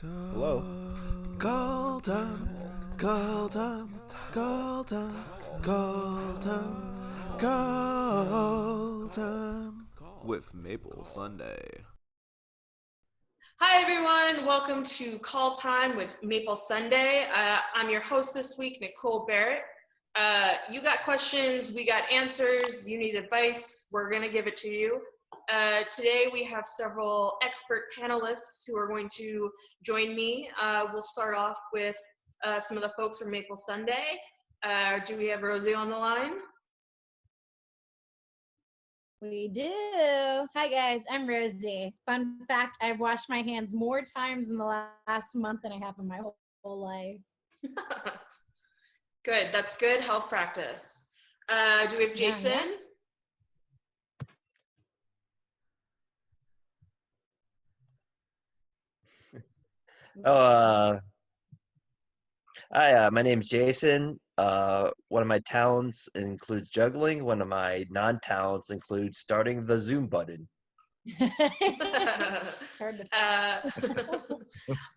Hello. Call time, call time, call time, call time, call time with Maple Sunday. Hi, everyone. Welcome to Call Time with Maple Sunday. I'm your host this week, Nicole Barrett. You got questions, we got answers, you need advice, we're going to give it to you. Today we have several expert panelists who are going to join me. We'll start off with some of the folks from Maple Sunday. Do we have Rosie on the line? We do. Hi guys, I'm Rosie. Fun fact, I've washed my hands more times in the last month than I have in my whole life. Good, that's good health practice. Do we have Jason? Hi, my name's Jason. One of my talents includes juggling. One of my non-talents includes starting the Zoom button. It's hard to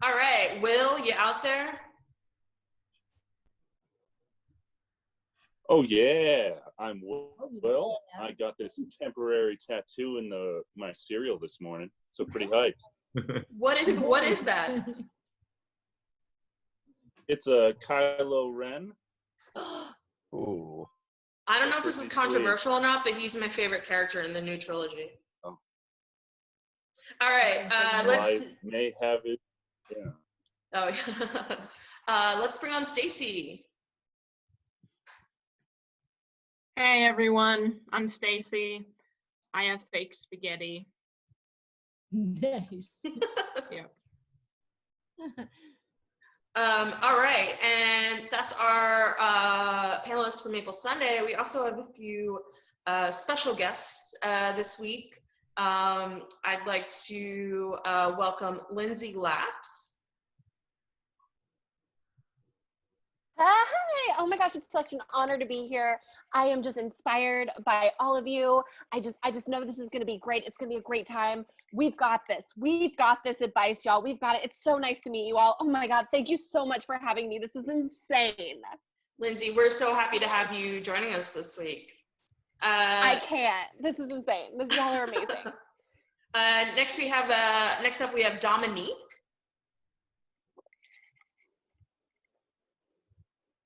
All right, Will, you out there? Oh yeah, I'm Will. yeah. I got this temporary tattoo in my cereal this morning, so pretty hyped. What is that? It's a Kylo Ren. Ooh. I don't know if this is Pretty controversial or not, but he's my favorite character in the new trilogy. Oh. All right, let's. I may have it. Yeah. Oh yeah. Let's bring on Stacey. Hey everyone, I'm Stacey. I have fake spaghetti. Nice. Yeah. All right, and that's our panelists for Maple Sunday. We also have a few special guests this week. I'd like to welcome Lindsay Laps. Hi! Oh my gosh, it's such an honor to be here. I am just inspired by all of you. I just know this is going to be great. It's going to be a great time. We've got this. We've got this advice, y'all. We've got it. It's so nice to meet you all. Oh my God, thank you so much for having me. This is insane. Lindsay, we're so happy to have you joining us this week. I can't. This is insane. Y'all are amazing. Next up we have Dominique.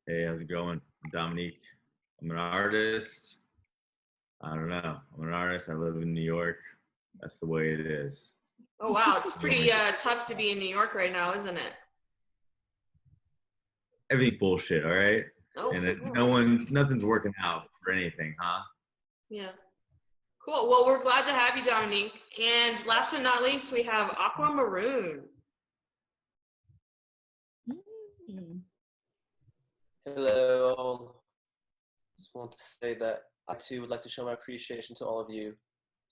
Hey, how's it going? I'm Dominique. I'm an artist. I don't know. I'm an artist. I live in New York. That's the way it is. Oh wow, it's pretty tough to be in New York right now, isn't it? Everything's bullshit, all right? Oh, And nothing's working out for anything, huh? Yeah. Cool. Well, we're glad to have you, Dominique. And last but not least, we have Aqua Maroon. Hello, all. Just want to say that I too would like to show my appreciation to all of you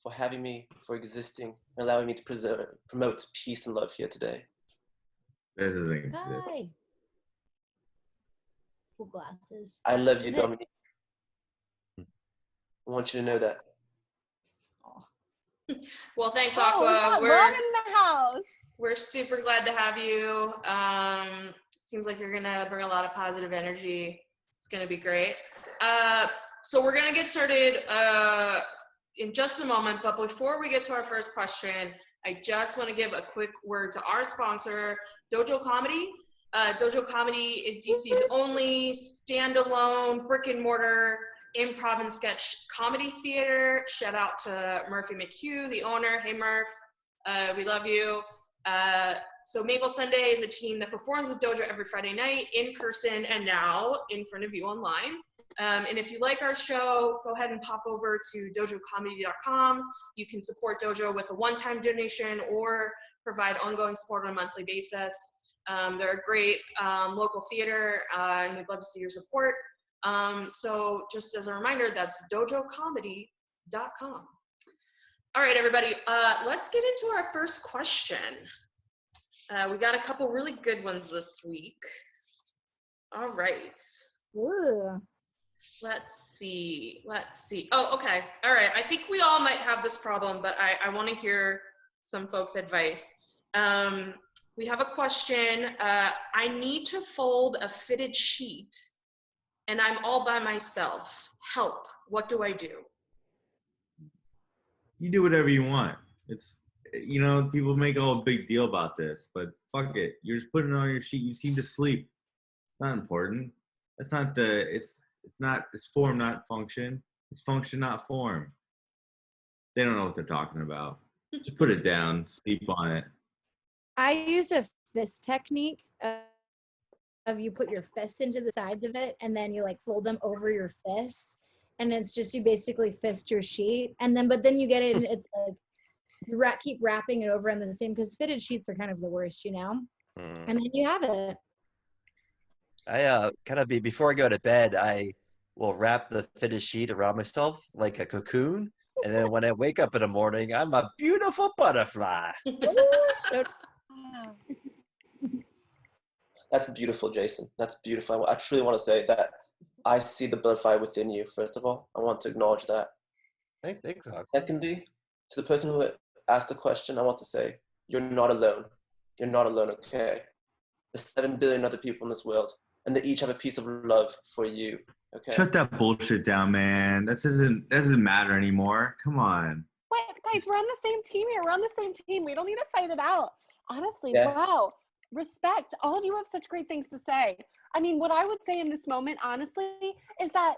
for having me, for existing, and allowing me to promote peace and love here today. This doesn't exist. Hi. Cool glasses. I love you, Is it- Dominique. I want you to know that. Well, thanks, Oh, Aqua. we got love in the house. We're super glad to have you. Seems like you're gonna bring a lot of positive energy. It's gonna be great. So we're gonna get started in just a moment, but before we get to our first question, I just want to give a quick word to our sponsor, Dojo Comedy. Dojo Comedy is DC's only standalone brick and mortar improv and sketch comedy theater. Shout out to Murphy McHugh, the owner. Hey Murph, we love you. So Maple Sunday is a team that performs with Dojo every Friday night in person and now in front of you online. And if you like our show, go ahead and pop over to dojocomedy.com. You can support Dojo with a one-time donation or provide ongoing support on a monthly basis. They're a great local theater, and we'd love to see your support. So just as a reminder, that's dojocomedy.com. All right, everybody, let's get into our first question. We got a couple really good ones this week. All right. Ooh. Let's see. Oh, okay. All right. I think we all might have this problem, but I want to hear some folks' advice. We have a question. I need to fold a fitted sheet and I'm all by myself. Help. What do I do? You do whatever you want. It's, people make all a big deal about this, but fuck it. You're just putting it on your sheet. You seem to sleep. Not important. That's not it's form, not function. It's function, not form. They don't know what they're talking about. Just put it down, sleep on it. I used a fist technique of you put your fist into the sides of it and then you like fold them over your fists, and it's just you basically fist your sheet, and then you get it and it's like you keep wrapping it over on the same, because fitted sheets are kind of the worst, and then you have it. I before I go to bed, I will wrap the fitted sheet around myself like a cocoon, and then when I wake up in the morning, I'm a beautiful butterfly. So That's beautiful, Jason. That's beautiful. I truly want to say that I see the butterfly within you, first of all. I want to acknowledge that. Thanks, Aqua. Secondly, to the person who asked the question, I want to say, you're not alone. You're not alone, okay? There's 7 billion other people in this world, and they each have a piece of love for you, okay? Shut that bullshit down, man. That doesn't matter anymore. Come on. What, guys, we're on the same team here. We're on the same team. We don't need to fight it out. Honestly, Yeah. wow. Respect. All of you have such great things to say. I mean, what I would say in this moment, honestly, is that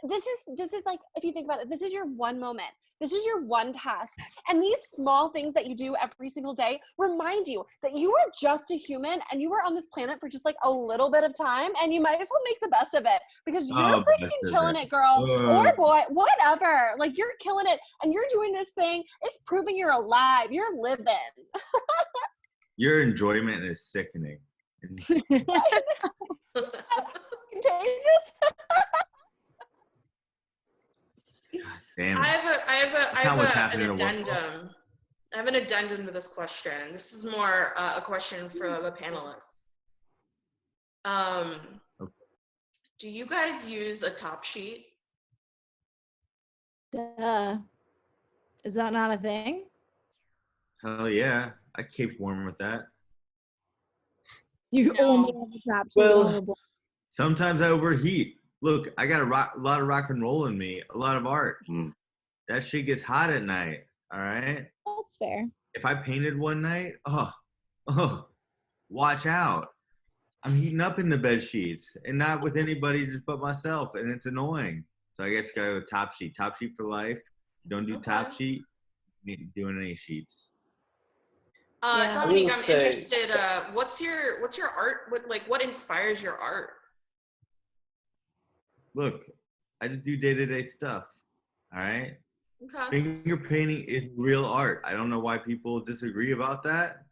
this is like, if you think about it, this is your one moment. This is your one task. And these small things that you do every single day remind you that you are just a human and you are on this planet for just like a little bit of time, and you might as well make the best of it, because you're freaking killing it, girl or boy, whatever. Like, you're killing it and you're doing this thing. It's proving you're alive. You're living. Your enjoyment is sickening. Contagious. Damn it. I have an in the world. addendum. I have an addendum to this question. This is more a question for the panelists. Okay. Do you guys use a top sheet? Duh. Is that not a thing? Hell yeah. I keep warm with that. You No. only have a top sheet. Well- Sometimes I overheat. Look, I got a lot of rock and roll in me, a lot of art. That shit gets hot at night, all right? That's fair. If I painted one night, watch out. I'm heating up in the bed sheets, and not with anybody just but myself, and it's annoying. So I guess go top sheet. Top sheet for life. You don't do top sheet, you ain't doing any sheets. Yeah. Dominique, I'm say- interested. What's your art? What inspires your art? Look, I just do day-to-day stuff, all right? Okay. Finger painting is real art. I don't know why people disagree about that,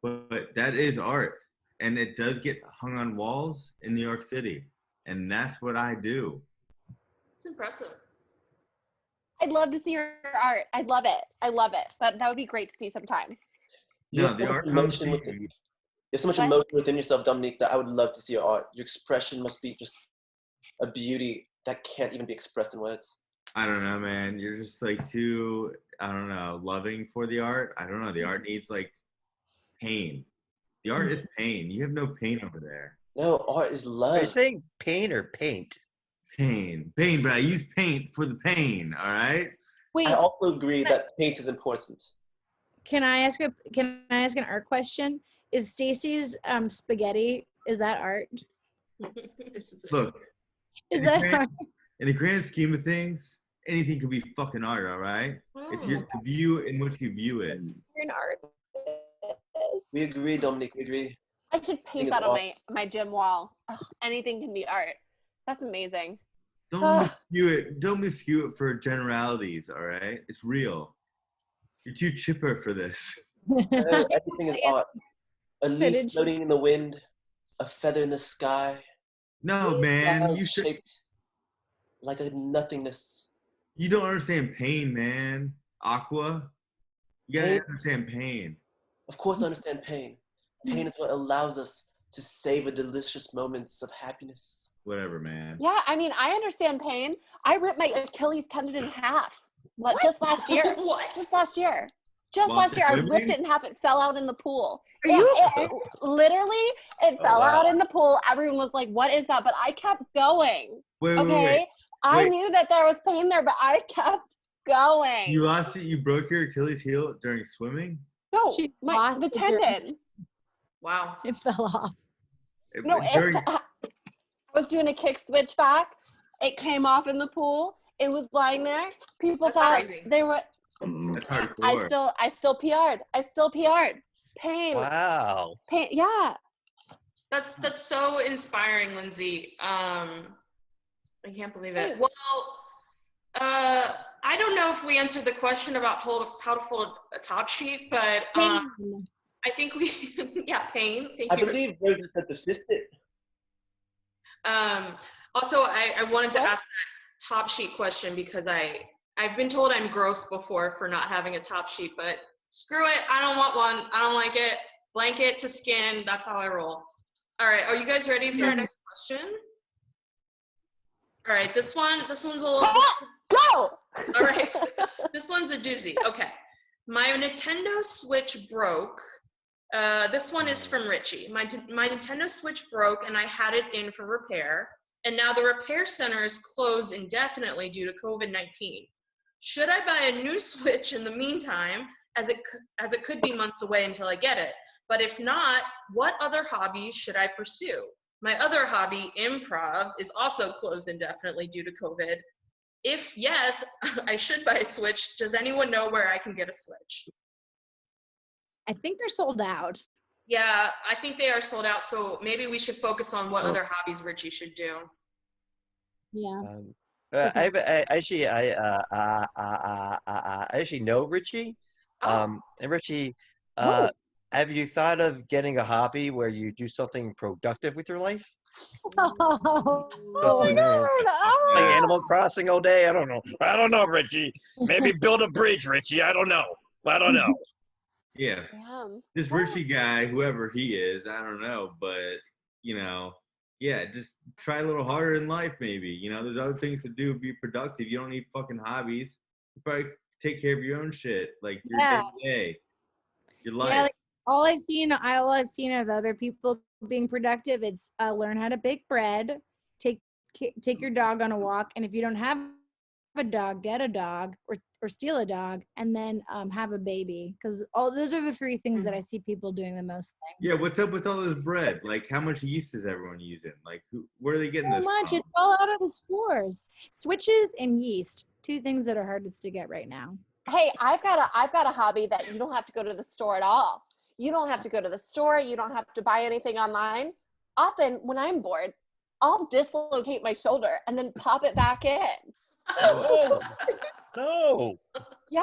but that is art. And it does get hung on walls in New York City. And that's what I do. It's impressive. I'd love to see your art. I'd love it. I love it. That would be great to see sometime. No, the art comes to you. You have so much emotion within yourself, Dominique, that I would love to see your art. Your expression must be just a beauty that can't even be expressed in words. I don't know, man. You're just like too, I don't know, loving for the art. I don't know. The art needs like pain. The art is pain. You have no pain over there. No, art is love. Are you saying pain or paint? Pain, but I use paint for the pain, all right? Wait, I also agree that paint is important. can I ask an art question? Is Stacey's spaghetti, is that art? Look, Is that art? in the grand scheme of things, anything can be fucking art, all right? It's your the view in which you view it. You're an artist. We agree, Dominique, we agree. I should paint that on my gym wall. Ugh, anything can be art. That's amazing. Don't miscue it for generalities, all right? It's real. You're too chipper for this. Everything is art. A leaf floating in the wind, a feather in the sky. No, man, you should. Shaped like a nothingness. You don't understand pain, man. Aqua, you gotta Pain? understand pain. Of course, I understand pain. Pain is what allows us to savor delicious moments of happiness. Whatever, man. Yeah, I mean, I understand pain. I ripped my Achilles tendon in half. Just last year. What? Just last year. Just While last year, I ripped swimming? it in half. It fell out in the pool. Are you Literally, it fell wow. out in the pool. Everyone was like, what is that? But I kept going. Wait, Okay? I Wait. knew that there was pain there, but I kept going. You lost it. You broke your Achilles heel during swimming. No, She the lost it during- tendon. Wow. It fell off. No, During, I was doing a kick switch back. It came off in the pool. It was lying there. People That's thought crazy. they were. that's hardcore. I still PR'd. I still PR'd. Pain. Wow. Pain. Yeah. That's so inspiring, Lindsay. I can't believe it. Well, I don't know if we answered the question about how to fold a top sheet, but I think we, yeah, pain. Thank I you. believe Rosie said to fist it. Also, I wanted to ask that top sheet question because I've been told I'm gross before for not having a top sheet, but screw it. I don't want one. I don't like it. Blanket to skin. That's how I roll. All right. Are you guys ready for our next question? All right. This one's a little. Go. All right. This one's a doozy. Okay. My Nintendo Switch broke. This one is from Richie. My Nintendo Switch broke and I had it in for repair. And now the repair center is closed indefinitely due to COVID-19. Should I buy a new Switch in the meantime, as it could be months away until I get it? But if not, what other hobbies should I pursue? My other hobby, improv, is also closed indefinitely due to COVID. If yes, I should buy a Switch. Does anyone know where I can get a Switch? I think they're sold out. Yeah, I think they are sold out. So maybe we should focus on what other hobbies Richie should do. Yeah. I actually know Richie. And Richie, have you thought of getting a hobby where you do something productive with your life? Oh my God. Playing Animal Crossing all day? I don't know, Richie. Maybe build a bridge, Richie. I don't know. Yeah. Damn. This Richie guy, whoever he is, I don't know, but yeah, just try a little harder in life, maybe. There's other things to do. Be productive. You don't need fucking hobbies. You probably take care of your own shit, like your day-to-day, your life. Yeah, like, all I've seen of other people being productive, it's learn how to bake bread, take your dog on a walk, and if you don't have a dog, get a dog or steal a dog, and then have a baby, because all those are the three things that I see people doing the most things. Yeah, what's up with all this bread? Like, how much yeast is everyone using? Like, where are they getting So this much. from? It's all out of the stores. Switches and yeast, two things that are hardest to get right now. Hey, I've got a hobby that you don't have to go to the store at all. You don't have to go to the store. You don't have to buy anything online. Often when I'm bored, I'll dislocate my shoulder and then pop it back in. No. Yeah.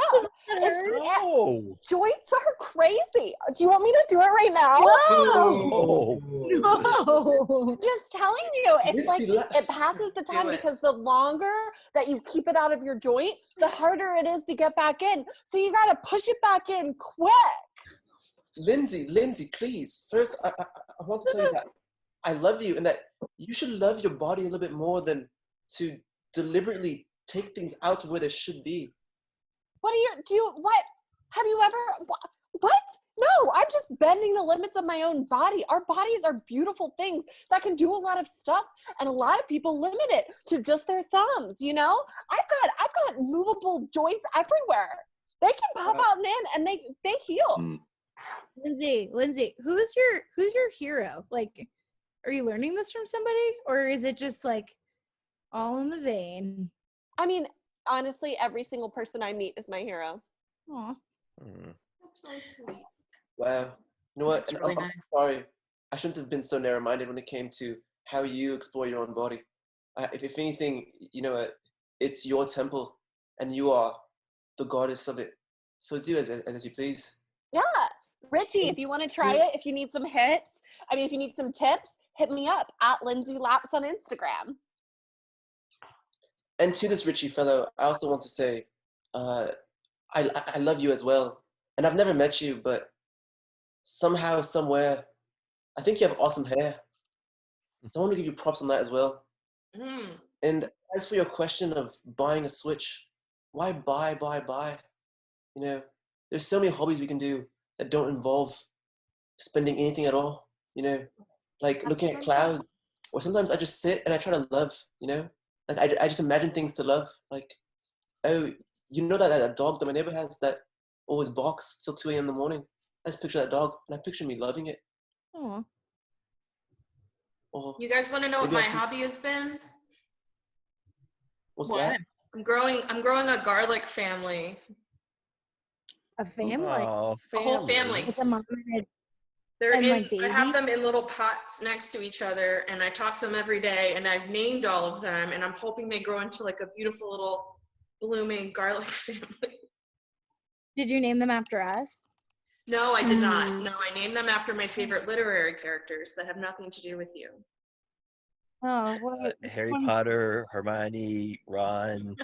No. Joints are crazy. Do you want me to do it right now? No. No. Just telling you, it's like it passes the time because the longer that you keep it out of your joint, the harder it is to get back in. So you got to push it back in quick. Lindsay, please. First, I want to tell you that I love you and that you should love your body a little bit more than to deliberately take things out of where they should be. What have you ever, what? No, I'm just bending the limits of my own body. Our bodies are beautiful things that can do a lot of stuff, and a lot of people limit it to just their thumbs, I've got movable joints everywhere. They can pop out and in, and they heal. Lindsay, who's your hero? Like, are you learning this from somebody, or is it just like all in the vein? I mean, honestly, every single person I meet is my hero. Aw. That's really sweet. Wow. You know what? That's really I'm sorry. I shouldn't have been so narrow-minded when it came to how you explore your own body. If anything, it's your temple, and you are the goddess of it. So do as you please. Yeah. Richie, if you want to try it, if you need some if you need some tips, hit me up at Lindsay Laps on Instagram. And to this Richie fellow, I also want to say, I love you as well. And I've never met you, but somehow, somewhere, I think you have awesome hair. So I want to give you props on that as well. And as for your question of buying a Switch, why buy? there's so many hobbies we can do that don't involve spending anything at all, you know, like looking at clouds. Or sometimes I just sit and I try to love, you know, like I just imagine things to love. Like, oh, you know that dog that my neighbor has that always barks till 2 a.m. in the morning. I just picture that dog and I picture me loving it. Aw. Or You guys want to know what maybe my hobby has been? what's What? that? I'm growing a garlic family. A family. Oh, A whole family. With a mom They're and, in. like, I have baby? them in little pots next to each other, and I talk to them every day. And I've named all of them, and I'm hoping they grow into like a beautiful little blooming garlic family. Did you name them after us? No, I did not. No, I named them after my favorite literary characters that have nothing to do with you. Oh, what? Harry Potter, Hermione, Ron.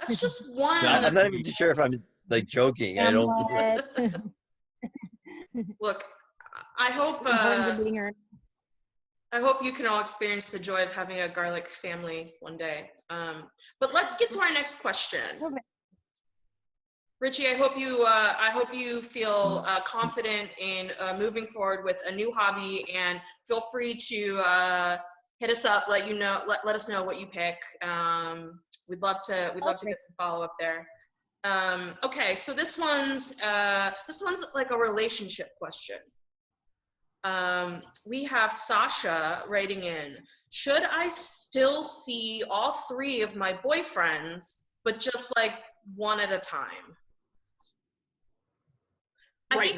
That's just one. I'm not even too sure if I'm like joking. I don't. Hamlet. Look, I hope. The importance of being earnest. I hope you can all experience the joy of having a garlic family one day. But let's get to our next question. Okay. Richie, I hope you feel confident in moving forward with a new hobby, and feel free to hit us up. Let us know what you pick. We'd love to get some follow up there. Okay, so this one's like a relationship question. We have Sasha writing in. Should I still see all 3 of my boyfriends, but just like one at a time? I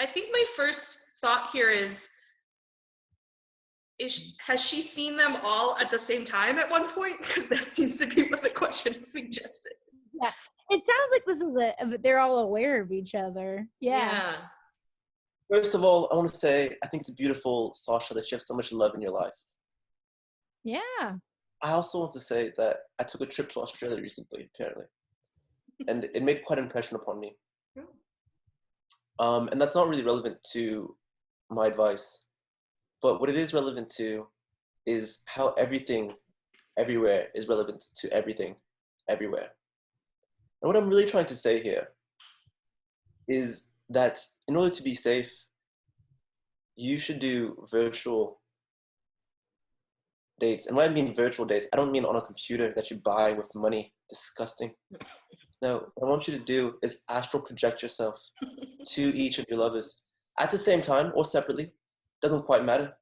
think my first thought here is has she seen them all at the same time at one point? Because that seems to be what the question suggested. Yeah, it sounds like this is they're all aware of each other. Yeah. First of all, I want to say I think it's beautiful, Sasha, that you have so much love in your life. Yeah. I also want to say that I took a trip to Australia recently, apparently, and it made quite an impression upon me. And that's not really relevant to my advice, but what it is relevant to is how everything, everywhere is relevant to everything, everywhere. And what I'm really trying to say here is that in order to be safe, you should do virtual dates. And when I mean virtual dates, I don't mean on a computer that you buy with money. Disgusting. No, what I want you to do is astral project yourself to each of your lovers at the same time or separately. Doesn't quite matter.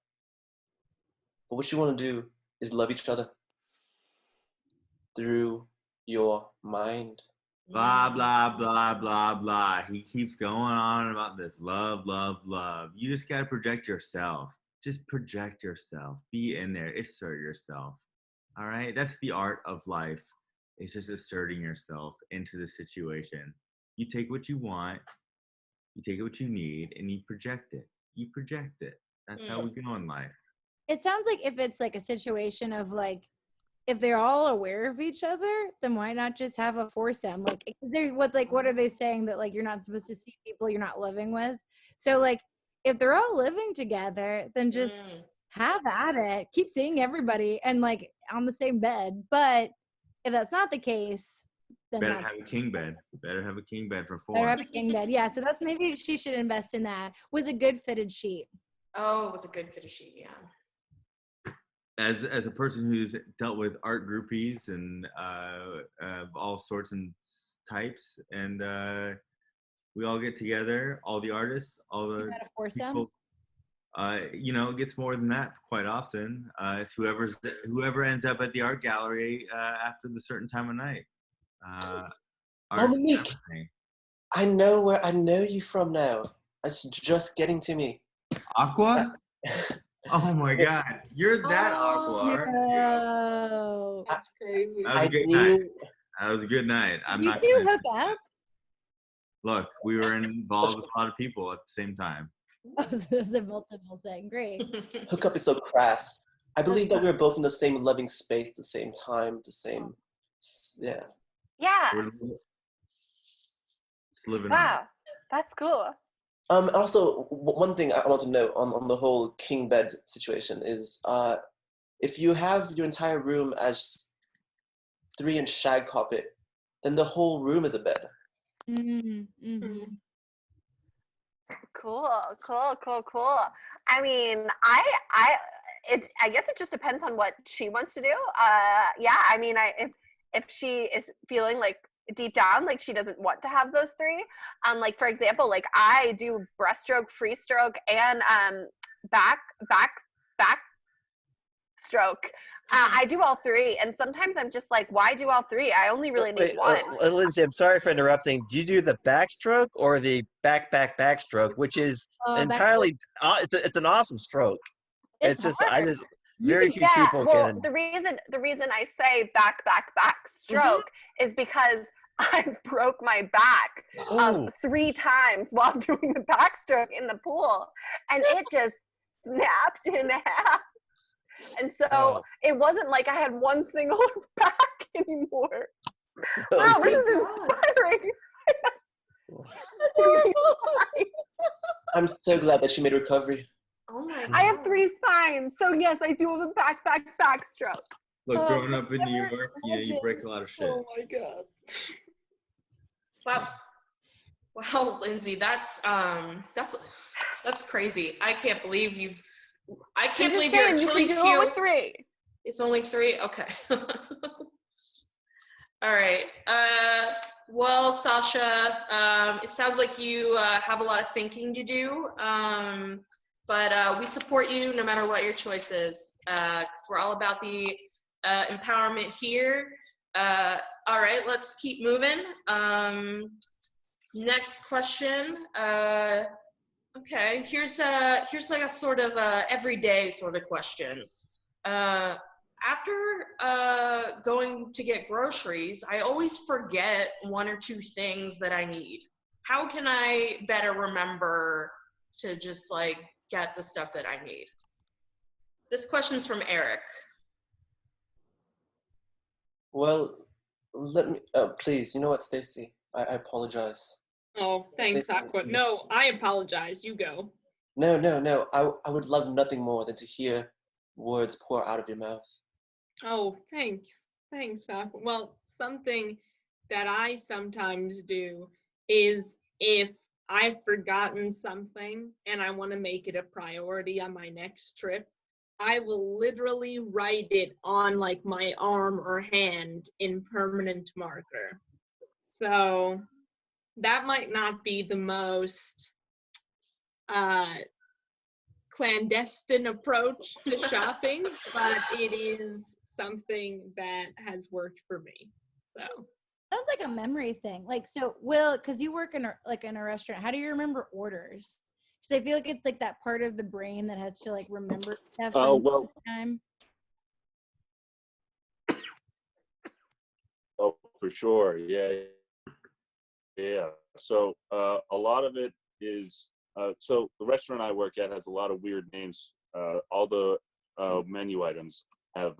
But what you want to do is love each other through your mind. Blah, blah, blah, blah, blah. He keeps going on about this love, love, love. You just got to project yourself. Just project yourself. Be in there. Assert yourself. All right? That's the art of life. It's just asserting yourself into the situation. You take what you want, you take what you need, and you project it. You project it. That's how we go in life. It sounds like if it's like a situation of like, if they're all aware of each other, then why not just have a foursome? Like, what are they saying that like you're not supposed to see people you're not living with? So like, if they're all living together, then just have at it. Keep seeing everybody and like on the same bed. But if that's not the case, then better have a king bed. Better have a king bed for 4. Better have a king bed. Yeah. So that's maybe she should invest in that with a good fitted sheet. Oh, with a good fitted sheet, yeah. As a person who's dealt with art groupies and all sorts and types, and we all get together, all the artists, all the people. It gets more than that quite often. It's whoever ends up at the art gallery after the certain time of night. Dominique, I know you from now. It's just getting to me. Aqua? Oh my God, you're that Aqua, aren't you? That's crazy. That was a good night. That was a good night. You do hook up? Look, we were involved with a lot of people at the same time. Oh, so it's a multiple thing. Great. Hookup is so crass. I believe that we were both in the same loving space, the same time, the same, yeah. Yeah. Just living. Wow, that's cool. Also, one thing I want to note on the whole king bed situation is, if you have your entire room as 3-inch shag carpet, then the whole room is a bed. Mm-hmm. Cool. I mean, I guess it just depends on what she wants to do. Yeah, I mean, if she is feeling like deep down like she doesn't want to have those three, like for example, like I do breaststroke, free stroke, and back stroke. I do all three, and sometimes I'm just like, why do all three? I only really need one. Lindsay, I'm sorry for interrupting. Do you do the backstroke or the backstroke, which is entirely? It's an awesome stroke. It's just hard. Very few people can. The reason I say back stroke is because I broke my back 3 times while doing the backstroke in the pool, and it just snapped in half. And so it wasn't like I had one single back anymore. Wow, this is inspiring. That's horrible. I'm so glad that she made recovery. Oh my God. I have 3 spines, so yes, I do the backstroke. Look, growing up in New York, you break a lot of shit. Oh my God. Wow, Lindsay, that's crazy. I can't believe you're Achilles heel. heel. With 3. It's only 3? Okay. All right. Well, Sasha, it sounds like you have a lot of thinking to do, but we support you no matter what your choice is, because we're all about the empowerment here. All right, let's keep moving. Next question. Okay, here's like a sort of everyday sort of question. After going to get groceries, I always forget 1 or 2 things that I need. How can I better remember to just like get the stuff that I need? This question's from Eric. Well, let me, please, you know what, Stacey? I apologize. Oh, thanks, Aqua. No, I apologize. You go. No. I would love nothing more than to hear words pour out of your mouth. Oh, thanks. Thanks, Aqua. Well, something that I sometimes do is if I've forgotten something and I want to make it a priority on my next trip, I will literally write it on like my arm or hand in permanent marker. So that might not be the most clandestine approach to shopping, but it is something that has worked for me. So sounds like a memory thing. Like, so Will, because you work in a restaurant, how do you remember orders? Because I feel like it's like that part of the brain that has to like remember stuff. Oh, well. Time. Oh, for sure. Yeah. So a lot of it is so the restaurant I work at has a lot of weird names. All the menu items have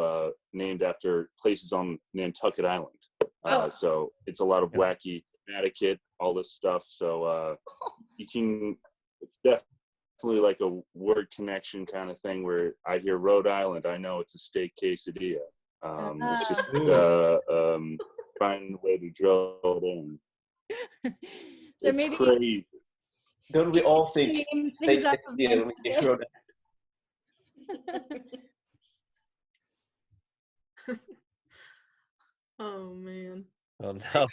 named after places on Nantucket Island. So it's a lot of wacky etiquette, all this stuff. So it's definitely like a word connection kind of thing where I hear Rhode Island, I know it's a steak quesadilla. It's just finding a way to drill it in. So it's maybe crazy. Don't we all think they up when we get thrown Oh man. Well, now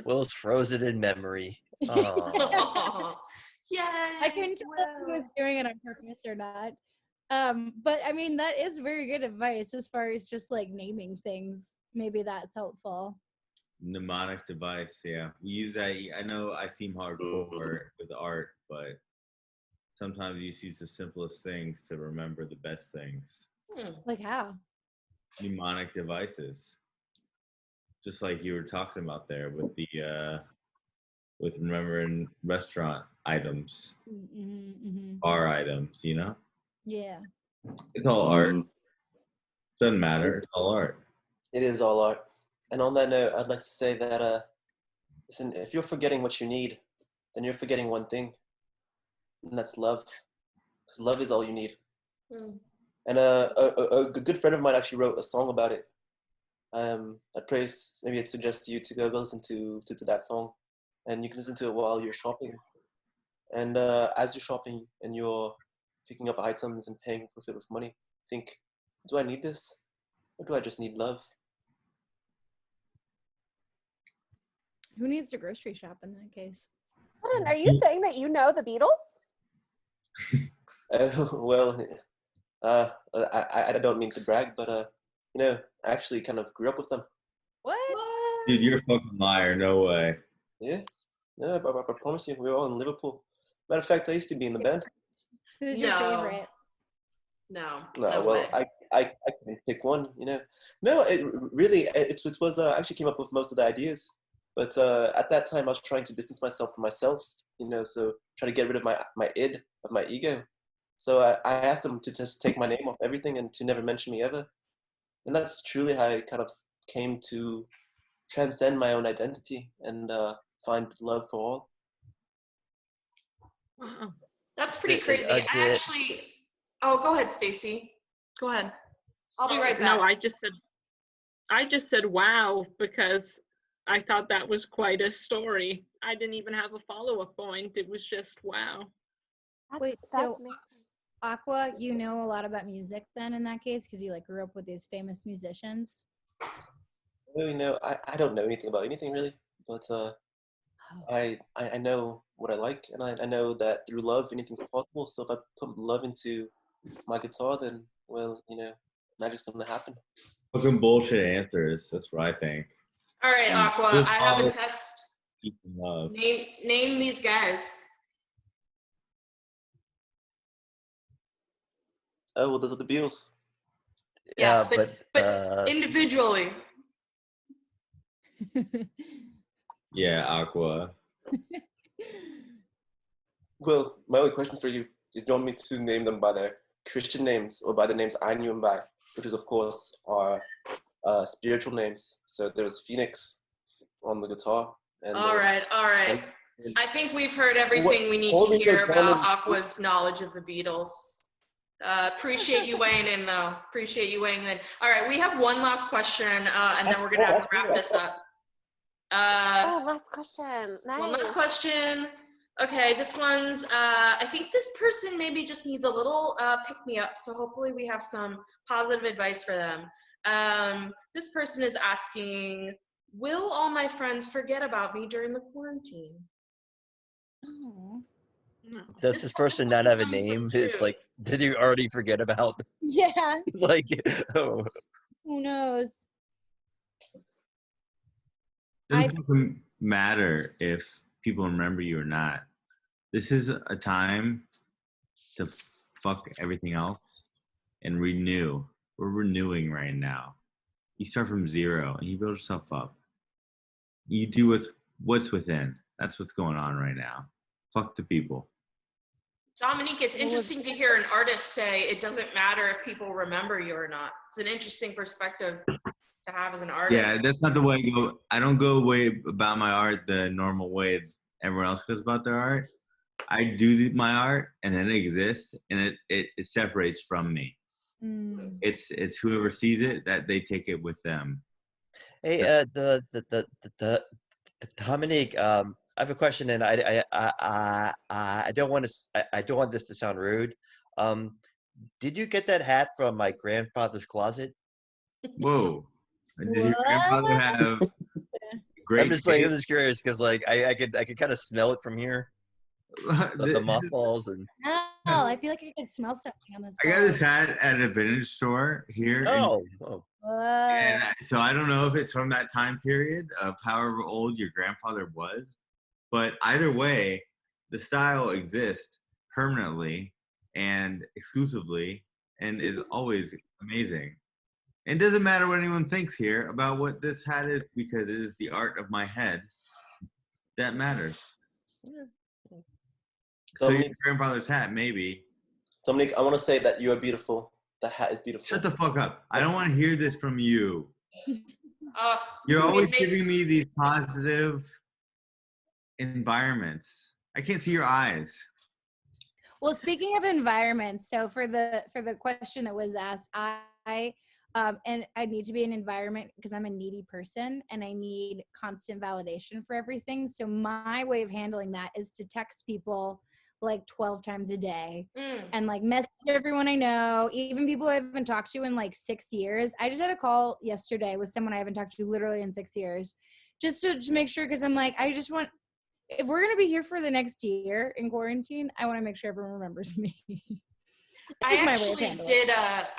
Will's frozen in memory. Oh. Yay! I couldn't tell if he was doing it on purpose or not. But I mean, that is very good advice as far as just like naming things. Maybe that's helpful. Mnemonic device, yeah. We use that. I know I seem hardcore with art, but sometimes you use the simplest things to remember the best things. Like how? Mnemonic devices. Just like you were talking about there with the with remembering restaurant items, bar items, you know? Yeah. It's all art. Doesn't matter. It's all art. It is all art. And on that note, I'd like to say that, listen, if you're forgetting what you need, then you're forgetting one thing, and that's love. Because love is all you need. And a good friend of mine actually wrote a song about it. I'd praise, maybe I'd suggest you to go listen to that song. and you can listen to it while you're shopping. And as you're shopping and you're picking up items and paying for it with money, think, do I need this? Or do I just need love? Who needs to grocery shop in that case? Hold on, are you saying that you know the Beatles? Well, I don't mean to brag, but you know, I actually kind of grew up with them. What? Dude, you're a fucking liar. No way. Yeah, no, I promise you, we were all in Liverpool. Matter of fact, I used to be in the band. Who's your favorite? No. No, No well, way. I couldn't pick one, you know. No, it really, it was, I actually came up with most of the ideas. But at that time, I was trying to distance myself from myself, you know, so trying to get rid of my id, of my ego. So I asked them to just take my name off everything and to never mention me ever. And that's truly how I kind of came to transcend my own identity and find love for all. Wow. That's pretty crazy. I actually. Oh, go ahead, Stacey. Go ahead. I'll be right back. No, I just said wow because I thought that was quite a story. I didn't even have a follow-up point. It was just wow. Wait, so Aqua, you know a lot about music then in that case because you like grew up with these famous musicians? Well, you know, I don't know anything about anything really, but I know what I like, and I know that through love anything's possible. So if I put love into my guitar, then well, you know, magic's gonna happen. Fucking bullshit answers. That's what I think. All right, Aqua. I have a test. Love. Name these guys. Oh well, those are the Beatles. Yeah, but individually. Yeah, Aqua. Well, my only question for you is, do you want me to name them by their Christian names or by the names I knew them by, which is of course our spiritual names. So there's Phoenix on the guitar. And all right. I think we've heard everything we need to hear about Aqua's knowledge of the Beatles. Appreciate you weighing in, though. Appreciate you weighing in. All right, we have one last question, and then we're gonna have to wrap this up. Last question. Nice. One last question. Okay, this one's, I think this person maybe just needs a little pick-me-up, so hopefully we have some positive advice for them. This person is asking, will all my friends forget about me during the quarantine? Oh. Does this person not have a name? It's like, did you already forget about? Yeah. Like, oh. Who knows? It doesn't matter if people remember you or not. This is a time to fuck everything else and renew. We're renewing right now. You start from zero and you build yourself up. You do with what's within. That's what's going on right now. Fuck the people. Dominique, it's interesting to hear an artist say it doesn't matter if people remember you or not. It's an interesting perspective to have as an artist. Yeah, that's not the way I go. I don't go way about my art the normal way everyone else goes about their art. I do my art and then it exists and it separates from me. Mm. It's whoever sees it that they take it with them. Hey, the Dominique, I have a question, and I don't want this to sound rude. Did you get that hat from my grandfather's closet? Whoa! Does your grandfather have great? I'm just curious because like I could kind of smell it from here. The mothballs and. Oh, I feel like I could smell something on this. I got this hat at a vintage store here. Oh. And so I don't know if it's from that time period of however old your grandfather was, but either way, the style exists permanently and exclusively and is always amazing. It doesn't matter what anyone thinks here about what this hat is because it is the art of my head that matters. Yeah. So your grandfather's hat, maybe. Dominique, I want to say that you are beautiful. The hat is beautiful. Shut the fuck up. I don't want to hear this from you. You're always giving me these positive environments. I can't see your eyes. Well, speaking of environments, so for the question that was asked, I And I need to be in an environment because I'm a needy person and I need constant validation for everything. So my way of handling that is to text people like 12 times a day and like message everyone I know, even people I haven't talked to in like 6 years. I just had a call yesterday with someone I haven't talked to literally in 6 years, just to make sure, because I'm like, I just want, if we're going to be here for the next year in quarantine, I want to make sure everyone remembers me. I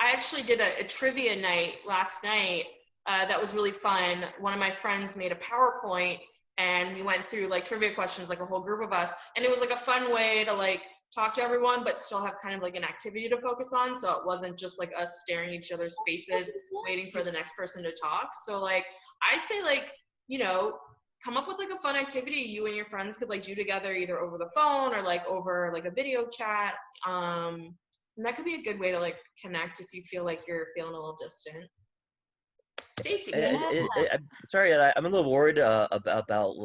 actually did a trivia night last night that was really fun. One of my friends made a PowerPoint and we went through like trivia questions, like a whole group of us, and it was like a fun way to like talk to everyone but still have kind of like an activity to focus on, so it wasn't just like us staring each other's faces waiting for the next person to talk. So like I say, like, you know, come up with like a fun activity you and your friends could like do together, either over the phone or like over like a video chat. And that could be a good way to like connect if you feel like you're feeling a little distant. Stacey, I'm sorry, I'm a little worried about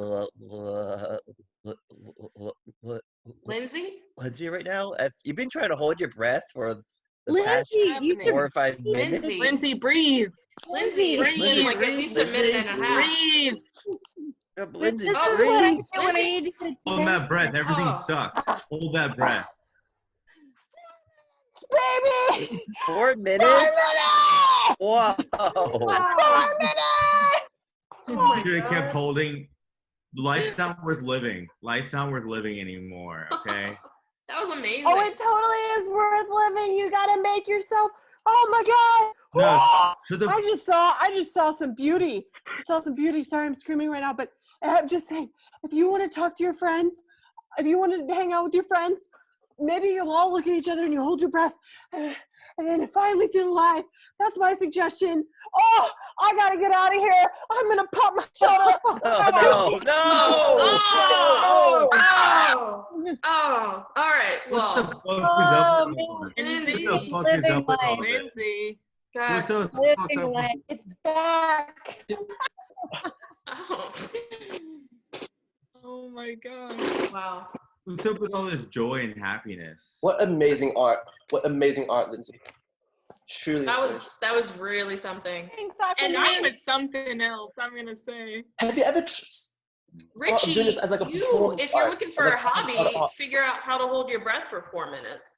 Lindsay? Lindsay right now. If you've been trying to hold your breath for the past Lindsay, 4 or 5 minutes. Lindsay, breathe. Lindsay, breathe. like at least a minute and a half. Breathe. Lindsay, This is what I do when I need to get a Hold that breath. Everything sucks. Hold that breath. Baby! 4 minutes? 4 minutes! Whoa! 4 minutes! You should have kept holding. Life's not worth living. Life's not worth living anymore, okay? That was amazing. Oh, it totally is worth living. You gotta make yourself. Oh my God! No, Oh, I just saw some beauty. I saw some beauty. Sorry, I'm screaming right now, but I'm just saying, if you want to talk to your friends, if you want to hang out with your friends, maybe you'll all look at each other and you hold your breath, and then finally feel alive. That's my suggestion. Oh, I gotta get out of here. I'm gonna pop my shoulder. Oh, all right. What the Well, fuck is up with all this? Lindsay. What's the fuck living up life. It's back. Oh my God. Wow. What's up with all this joy and happiness? What amazing art. What amazing art, Lindsay. Truly. That was really something. Thanks, And I was something else, I'm gonna say. Have you ever Richie, I'm doing this as like a if performance you're art. looking for As a a hobby, performance art. figure out how to hold your breath for 4 minutes.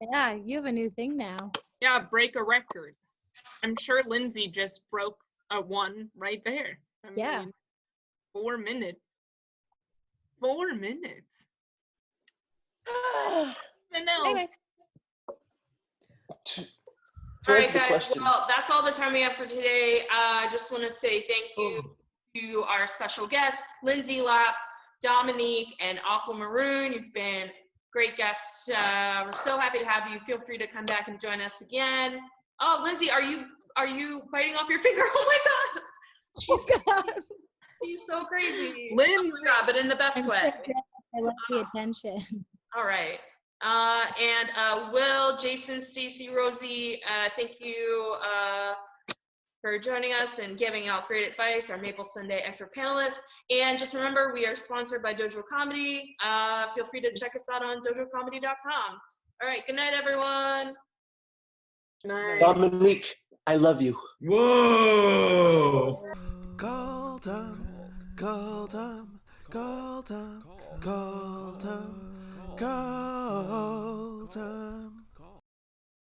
Yeah, you have a new thing now. Yeah, break a record. I'm sure Lindsay just broke a one right there. I mean, 4 minutes. 4 minutes. And else. Anyway. To All answer right, the guys. question, Well, that's all the time we have for today. I just want to say thank you to our special guests, Lindsay Laps, Dominique, and Aqua Maroon. You've been great guests. We're so happy to have you. Feel free to come back and join us again. Oh, Lindsay, are you biting off your finger? Oh my God. She's so crazy. Lindsay. Oh my God, but in the best I'm way. so good. I love the attention. All right. And Will, Jason, Stacey, Rosie, thank you for joining us and giving out great advice, our Maple Sunday expert panelists. And just remember, we are sponsored by Dojo Comedy. Feel free to check us out on dojocomedy.com. All right, good night, everyone. Dominique, I love you. Whoa! Call time, call time, call time, call time, call time.